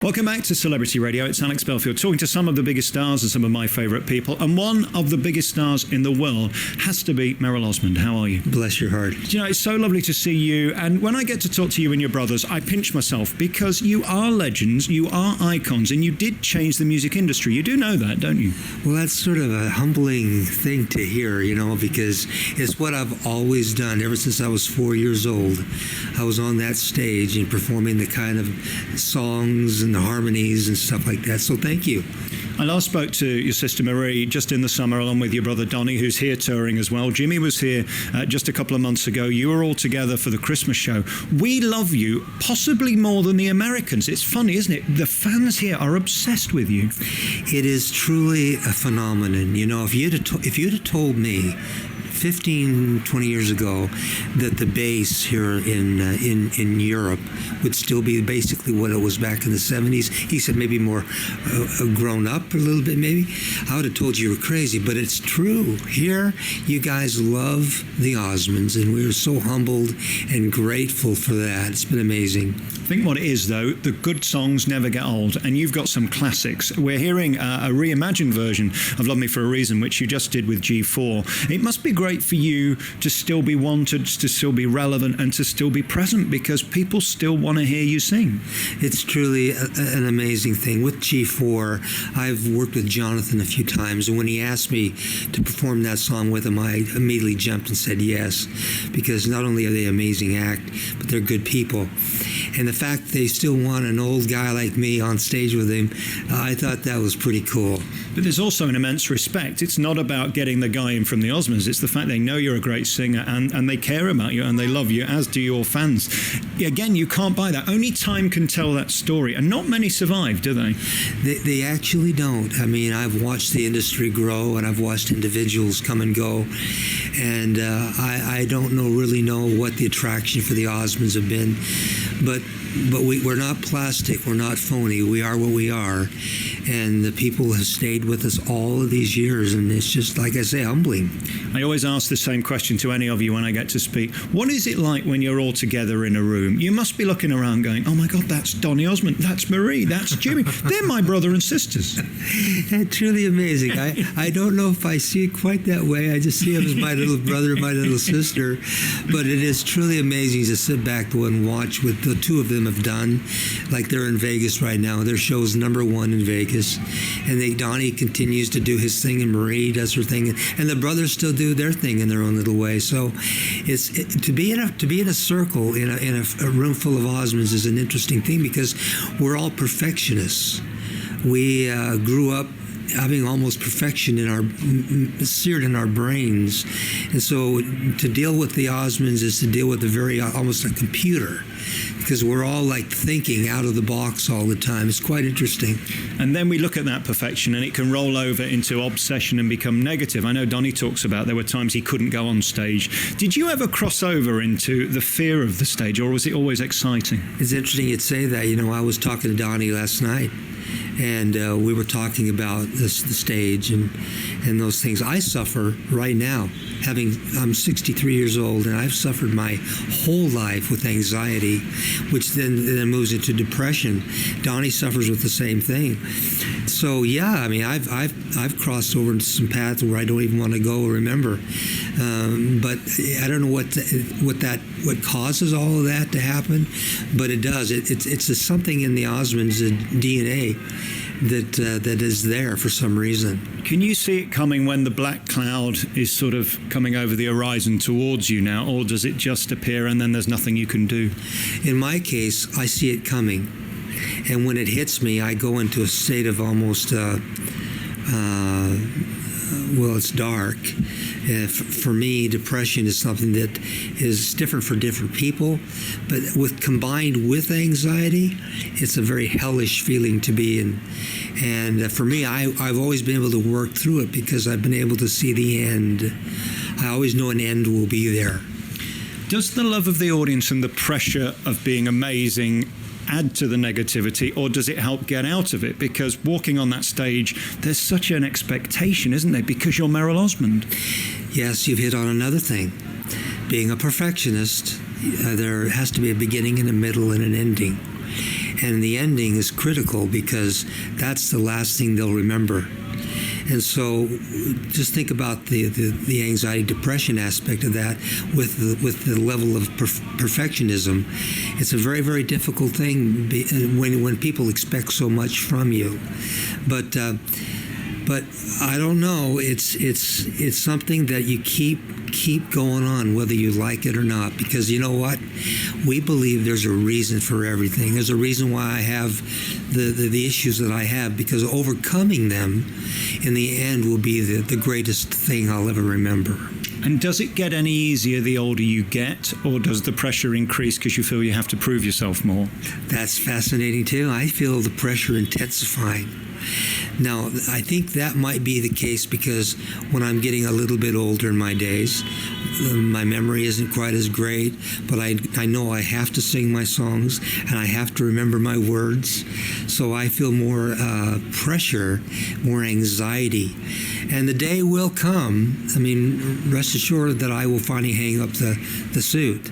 Welcome back to Celebrity Radio. It's Alex Belfield talking to some of the biggest stars and some of my favourite people. And one of the biggest stars in the world has to be Merrill Osmond. How are you? Bless your heart. You know, it's so lovely to see you. And when I get to talk to you and your brothers, I pinch myself because you are legends, you are icons, and you did change the music industry. You do know that, don't you? Well, that's sort of a humbling thing to hear, you know, because it's what I've always done ever since I was 4 years old. I was on that stage and performing the kind of songs and the harmonies and stuff like that. So thank you. I last spoke to your sister Marie just in the summer, along with your brother Donnie, who's here touring as well. Jimmy was here just a couple of months ago. You were all together for the Christmas show. We love you, possibly more than the Americans. It's funny, isn't it? The fans here are obsessed with you. It is truly a phenomenon. You know, if you'd have told me 15, 20 years ago that the bass here in Europe would still be basically what it was back in the 70s. He said maybe more grown up a little bit maybe. I would have told you were crazy, but it's true. Here, you guys love the Osmonds, and we are so humbled and grateful for that. It's been amazing. I think what it is, though, the good songs never get old, and you've got some classics. We're hearing a reimagined version of Love Me For A Reason, which you just did with G4. It must be great for you to still be wanted, to still be relevant, and to still be present, because people still want to hear you sing. It's truly an amazing thing. With G4, I've worked with Jonathan a few times, and when he asked me to perform that song with him, I immediately jumped and said yes, because not only are they an amazing act, but they're good people. And the fact they still want an old guy like me on stage with him, I thought that was pretty cool. But there's also an immense respect. It's not about getting the guy in from the Osmonds. It's the fact they know you're a great singer and they care about you and they love you, as do your fans. Again, you can't buy that. Only time can tell that story. And not many survive, do they? They actually don't. I mean, I've watched the industry grow, and I've watched individuals come and go. And I don't really know what the attraction for the Osmonds have been. But we're not plastic. We're not phony. We are what we are. And the people have stayed with us all of these years. And it's just, like I say, humbling. I always ask the same question to any of you when I get to speak. What is it like when you're all together in a room? You must be looking around going, oh my God, that's Donny Osmond, that's Marie, that's Jimmy. They're my brother and sisters. That's truly amazing. I don't know if I see it quite that way. I just see them as my little brother, my little sister. But it is truly amazing to sit back and watch what the two of them have done. Like they're in Vegas right now. Their show's #1 in Vegas. And Donnie continues to do his thing, and Marie does her thing. And the brothers still do their thing in their own little way. So to be in a circle in a room full of Osmonds is an interesting thing, because we're all perfectionists. We grew up having almost perfection seared in our brains, and so to deal with the Osmonds is to deal with almost a computer, because we're all like thinking out of the box all the time. It's quite interesting. And then we look at that perfection and it can roll over into obsession and become negative. I know Donnie talks about there were times he couldn't go on stage. Did you ever cross over into the fear of the stage, or was it always exciting? It's interesting you'd say that. You know, I was talking to Donnie last night, and we were talking about the stage and those things. I suffer right now. I'm 63 years old, and I've suffered my whole life with anxiety, which then moves into depression. Donnie suffers with the same thing. So yeah, I mean, I've crossed over into some paths where I don't even want to go or remember. But I don't know what causes all of that to happen, but it does. It's something in the Osmonds' DNA that is there for some reason. Can you see it coming when the black cloud is sort of coming over the horizon towards you now, or does it just appear and then there's nothing you can do? In my case, I see it coming, and when it hits me, I go into a state of almost it's dark. For me, depression is something that is different for different people, but combined with anxiety, it's a very hellish feeling to be in. And for me, I've always been able to work through it because I've been able to see the end. I always know an end will be there. Does the love of the audience and the pressure of being amazing add to the negativity, or does it help get out of it? Because walking on that stage, there's such an expectation, isn't there? Because you're Merrill Osmond. Yes, you've hit on another thing. Being a perfectionist, there has to be a beginning and a middle and an ending. And the ending is critical because that's the last thing they'll remember. And so just think about the anxiety, depression aspect of that with the level of perfectionism. It's a very, very difficult thing when people expect so much from you. But I don't know. It's something that you keep going on, whether you like it or not, because you know what? We believe there's a reason for everything. There's a reason why I have the issues that I have, because overcoming them in the end will be the greatest thing I'll ever remember. And does it get any easier the older you get, or does the pressure increase because you feel you have to prove yourself more? That's fascinating too. I feel the pressure intensifying. Now, I think that might be the case because when I'm getting a little bit older in my days, my memory isn't quite as great, but I know I have to sing my songs and I have to remember my words. So I feel more pressure, more anxiety. And the day will come, I mean, rest assured that I will finally hang up the suit.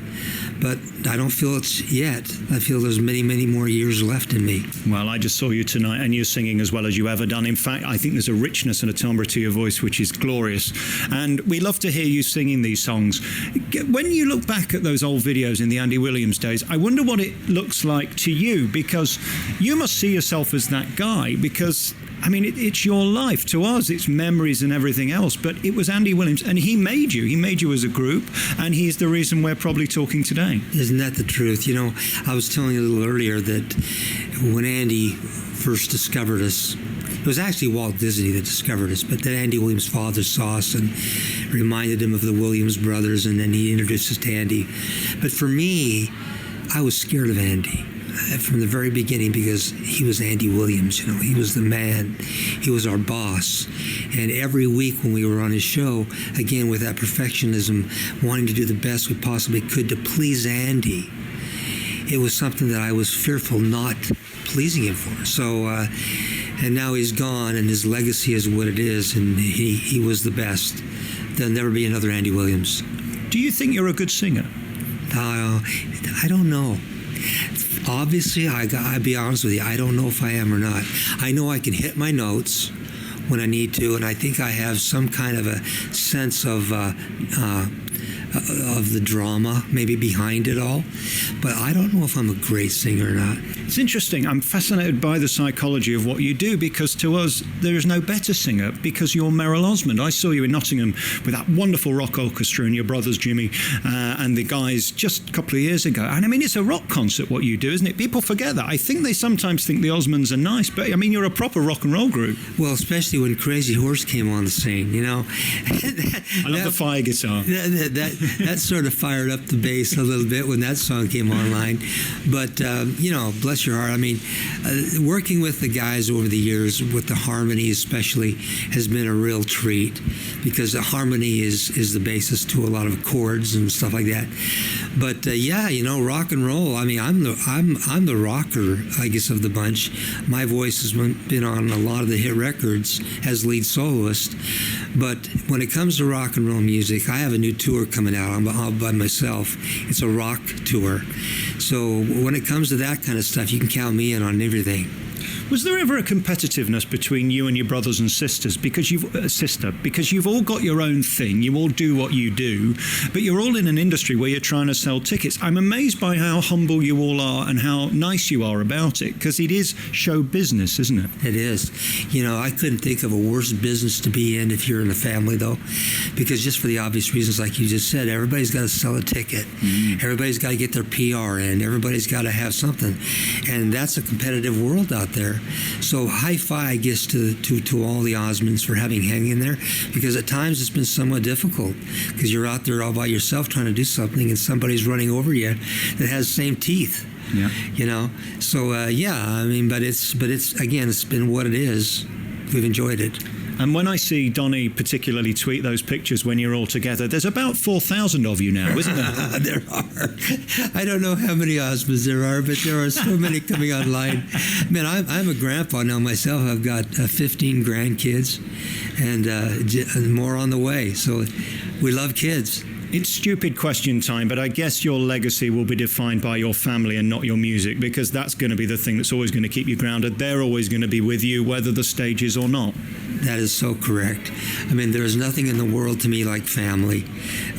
But I don't feel it's yet. I feel there's many, many more years left in me. Well, I just saw you tonight, and you're singing as well as you ever done. In fact, I think there's a richness and a timbre to your voice which is glorious. And we love to hear you singing these songs. When you look back at those old videos in the Andy Williams days, I wonder what it looks like to you, because you must see yourself as that guy, because I mean, it's your life. To us, it's memories and everything else. But it was Andy Williams, and he made you. He made you as a group, and he's the reason we're probably talking today. Isn't that the truth? You know, I was telling you a little earlier that when Andy first discovered us, it was actually Walt Disney that discovered us, but then Andy Williams' father saw us and reminded him of the Williams brothers, and then he introduced us to Andy. But for me, I was scared of Andy from the very beginning, because he was Andy Williams. You know, he was the man. He was our boss. And every week when we were on his show, again with that perfectionism, wanting to do the best we possibly could to please Andy, it was something that I was fearful not pleasing him for. So, and now he's gone, and his legacy is what it is, and he was the best. There'll never be another Andy Williams. Do you think you're a good singer? I don't know. Obviously, I'll be honest with you, I don't know if I am or not. I know I can hit my notes when I need to, and I think I have some kind of a sense of the drama maybe behind it all, but I don't know if I'm a great singer or not. It's interesting. I'm fascinated by the psychology of what you do, because to us, there is no better singer, because you're Merrill Osmond. I saw you in Nottingham with that wonderful rock orchestra and your brothers, Jimmy, and the guys just a couple of years ago. And I mean, it's a rock concert what you do, isn't it? People forget that. I think they sometimes think the Osmonds are nice, but I mean, you're a proper rock and roll group. Well, especially when Crazy Horse came on the scene, you know. I love the fire guitar. That sort of fired up the bass a little bit when that song came online. But, you know, bless your heart. I mean, working with the guys over the years, with the harmony especially, has been a real treat, because the harmony is the basis to a lot of chords and stuff like that. But yeah, you know, rock and roll. I mean, I'm the rocker, I guess, of the bunch. My voice has been on a lot of the hit records as lead soloist. But when it comes to rock and roll music, I have a new tour coming out. I'm all by myself. It's a rock tour. So when it comes to that kind of stuff, you can count me in on everything. Was there ever a competitiveness between you and your brothers and sisters? Because you've all got your own thing, you all do what you do, but you're all in an industry where you're trying to sell tickets. I'm amazed by how humble you all are and how nice you are about it, because it is show business, isn't it? It is. You know, I couldn't think of a worse business to be in if you're in a family, though, because just for the obvious reasons, like you just said, everybody's got to sell a ticket. Everybody's got to get their PR in. Everybody's got to have something. And that's a competitive world out there. So high-fi, I guess, to all the Osmonds for having hang in there, because at times it's been somewhat difficult, because you're out there all by yourself trying to do something, and somebody's running over you that has the same teeth. Yeah. You know. So yeah, I mean, but it's again, it's been what it is. We've enjoyed it. And when I see Donnie particularly tweet those pictures when you're all together, there's about 4,000 of you now, isn't there? There are. I don't know how many Osmonds there are, but there are so many coming online. Man, I'm a grandpa now myself. I've got 15 grandkids and more on the way. So we love kids. It's stupid question time, but I guess your legacy will be defined by your family and not your music, because that's going to be the thing that's always going to keep you grounded. They're always going to be with you, whether the stage is or not. That is so correct. I mean, there is nothing in the world to me like family.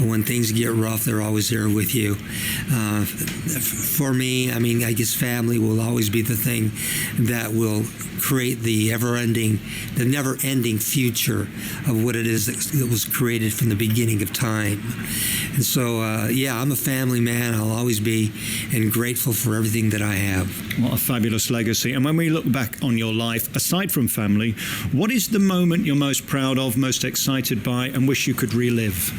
When things get rough, they're always there with you. For me, I mean, I guess family will always be the thing that will create the never-ending future of what it is that was created from the beginning of time. And so, I'm a family man. I'll always be, and grateful for everything that I have. What a fabulous legacy. And when we look back on your life, aside from family, what is the moment you're most proud of, most excited by, and wish you could relive?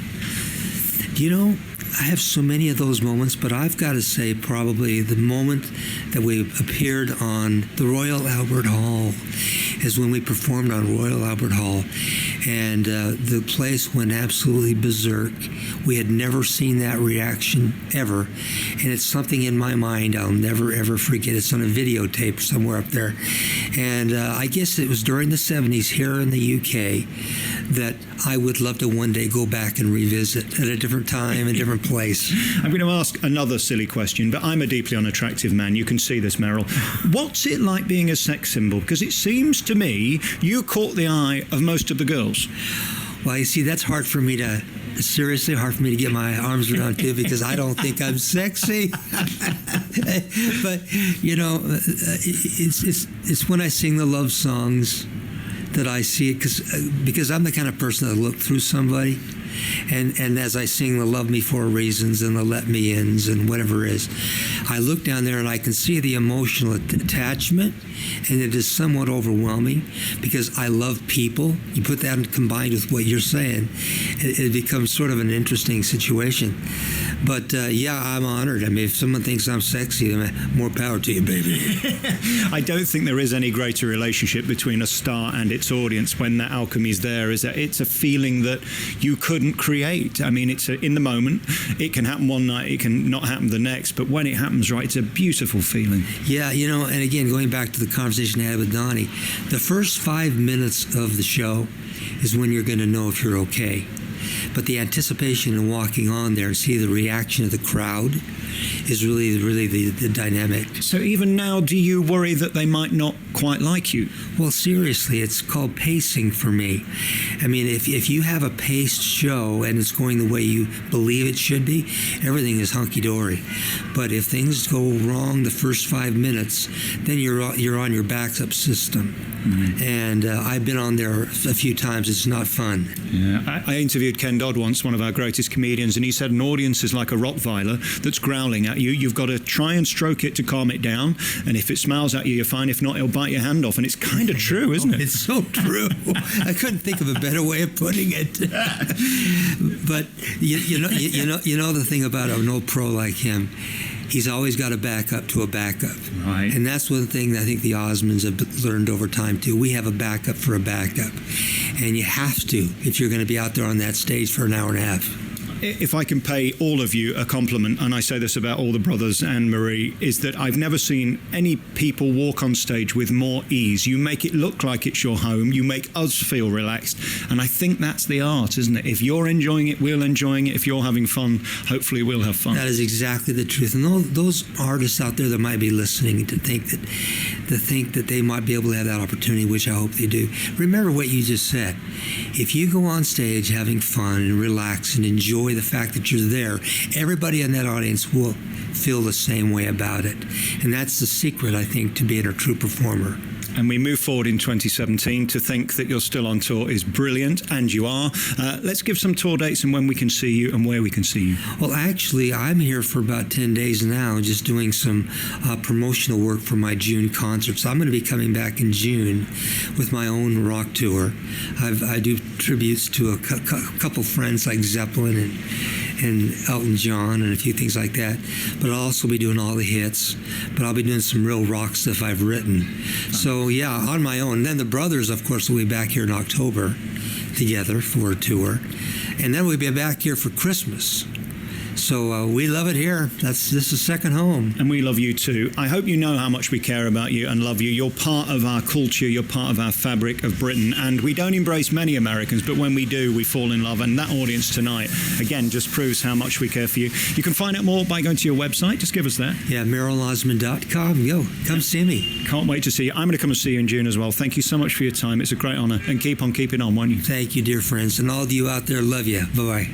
You know, I have so many of those moments, but I've got to say probably the moment that we appeared on the Royal Albert Hall is when we performed on Royal Albert Hall, and the place went absolutely berserk. We had never seen that reaction ever, and it's something in my mind I'll never ever forget. It's on a videotape somewhere up there, and I guess it was during the 70s here in the UK that I would love to one day go back and revisit at a different time, a different place. I'm going to ask another silly question, but I'm a deeply unattractive man. You can see this, Merrill. What's it like being a sex symbol? Because it seems to me you caught the eye of most of the girls. Well, you see, that's hard for me to get my arms around too, because I don't think I'm sexy. But you know, it's when I sing the love songs that I see it, because I'm the kind of person that look through somebody, and as I sing the Love Me For Reasons and the Let Me Ins and whatever it is, I look down there and I can see the emotional attachment, and it is somewhat overwhelming because I love people. You put that combined with what you're saying, it becomes sort of an interesting situation. But I'm honored. I mean, if someone thinks I'm sexy, then more power to you, baby. I don't think there is any greater relationship between a star and its audience when that alchemy is there. Is that it's a feeling that you couldn't create. I mean, it's in the moment. It can happen one night, it can not happen the next. But when it happens, right, it's a beautiful feeling. Yeah, you know, and again, going back to the conversation I had with Donnie, the first 5 minutes of the show is when you're going to know if you're okay. But the anticipation and walking on there and see the reaction of the crowd is really the dynamic. So even now, do you worry that they might not quite like you? Well, seriously, it's called pacing for me. I mean, if you have a paced show and it's going the way you believe it should be, everything is hunky-dory. But if things go wrong the first 5 minutes, then you're on your backup system. Mm-hmm. And I've been on there a few times. It's not fun. Yeah, I interviewed Ken Dodd once, one of our greatest comedians, and he said an audience is like a Rottweiler that's growling at you. You've got to try and stroke it to calm it down, and if it smiles at you, you're fine. If not, it'll bite your hand off. And it's kind of true, isn't it? It's so true. I couldn't think of a better way of putting it. But you know the thing about an old pro like him, he's always got a backup to a backup. Right. And that's one thing I think the Osmonds have learned over time, too. We have a backup for a backup. And you have to if you're going to be out there on that stage for an hour and a half. If I can pay all of you a compliment, and I say this about all the brothers and Marie, is that I've never seen any people walk on stage with more ease. You make it look like it's your home. You make us feel relaxed. And I think that's the art, isn't it? If you're enjoying it, we're enjoying it. If you're having fun, hopefully we'll have fun. That is exactly the truth. And those artists out there that might be listening to think that they might be able to have that opportunity, which I hope they do, remember what you just said. If you go on stage having fun and relax and enjoy the fact that you're there, everybody in that audience will feel the same way about it. And that's the secret, I think, to being a true performer. And we move forward in 2017. To think that you're still on tour is brilliant, and you are. Let's give some tour dates and when we can see you and where we can see you. Well, actually, I'm here for about 10 days now, just doing some promotional work for my June concert. So I'm going to be coming back in June with my own rock tour. I do tributes to a couple friends like Zeppelin and Elton John and a few things like that. But I'll also be doing all the hits. But I'll be doing some real rock stuff I've written. So, yeah, on my own. And then the brothers, of course, will be back here in October together for a tour. And then we'll be back here for Christmas. So we love it here. This is second home. And we love you too. I hope you know how much we care about you and love you. You're part of our culture. You're part of our fabric of Britain. And we don't embrace many Americans, but when we do, we fall in love. And that audience tonight, again, just proves how much we care for you. You can find out more by going to your website. Just give us that. Yeah, merrillosmond.com. Come see me. Can't wait to see you. I'm going to come and see you in June as well. Thank you so much for your time. It's a great honor. And keep on keeping on, won't you? Thank you, dear friends. And all of you out there, love you. Bye-bye.